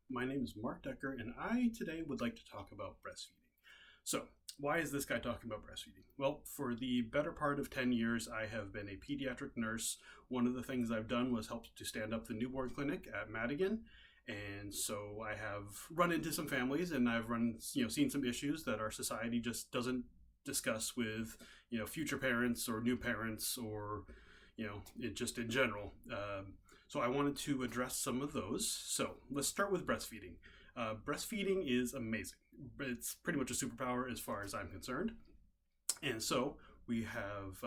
My name is Mark Decker, and I today would like to talk about breastfeeding. So, why is this guy talking about breastfeeding? Well, for the better part of 10 years, I have been a pediatric nurse. One of the things I've done was help to stand up the newborn clinic at Madigan. And so I have run into some families and I've seen some issues that our society just doesn't discuss with, future parents or new parents or, just in general. So I wanted to address some of those. So let's start with breastfeeding. Breastfeeding is amazing. It's pretty much a superpower as far as I'm concerned. And so we have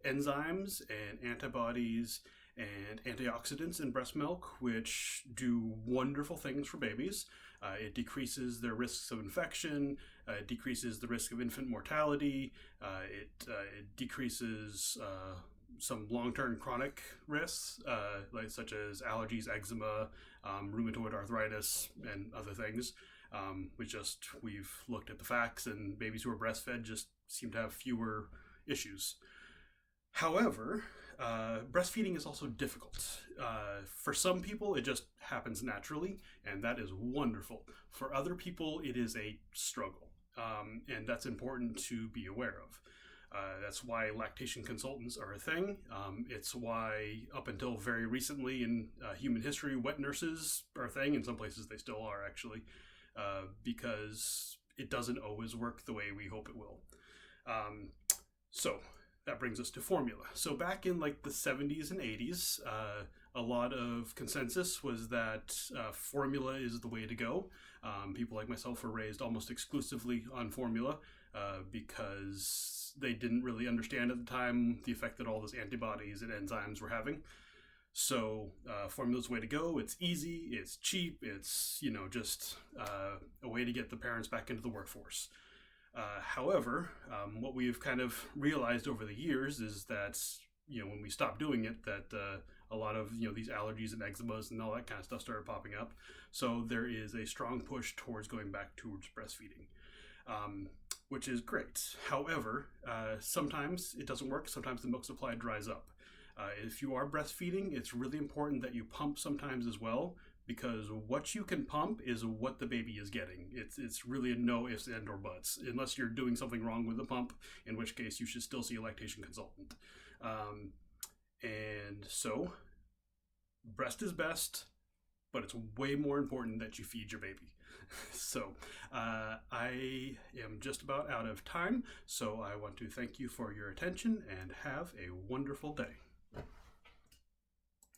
enzymes and antibodies and antioxidants in breast milk, which do wonderful things for babies. It decreases their risks of infection, it decreases the risk of infant mortality, it decreases some long-term chronic risks, such as allergies, eczema, rheumatoid arthritis, and other things. We've looked at the facts, and babies who are breastfed just seem to have fewer issues. However, breastfeeding is also difficult. For some people, it just happens naturally, and that is wonderful. For other people, it is a struggle, and that's important to be aware of. That's why lactation consultants are a thing. It's why, up until very recently in human history, wet nurses are a thing. In some places, they still are, actually, because it doesn't always work the way we hope it will. So that brings us to formula. So back in like the 70s and 80s, a lot of consensus was that formula is the way to go. People like myself were raised almost exclusively on formula because they didn't really understand at the time the effect that all those antibodies and enzymes were having. So formula's the way to go. It's easy, it's cheap, it's just a way to get the parents back into the workforce. However, what we've kind of realized over the years is that when we stopped doing it, that a lot of these allergies and eczemas and all that kind of stuff started popping up. So there is a strong push towards going back towards breastfeeding, which is great. However, sometimes it doesn't work. Sometimes the milk supply dries up. If you are breastfeeding, it's really important that you pump sometimes as well, because what you can pump is what the baby is getting. It's really a no ifs, and or buts, unless you're doing something wrong with the pump, in which case you should still see a lactation consultant. And so, breast is best, but it's way more important that you feed your baby. So, I am just about out of time, so I want to thank you for your attention and have a wonderful day.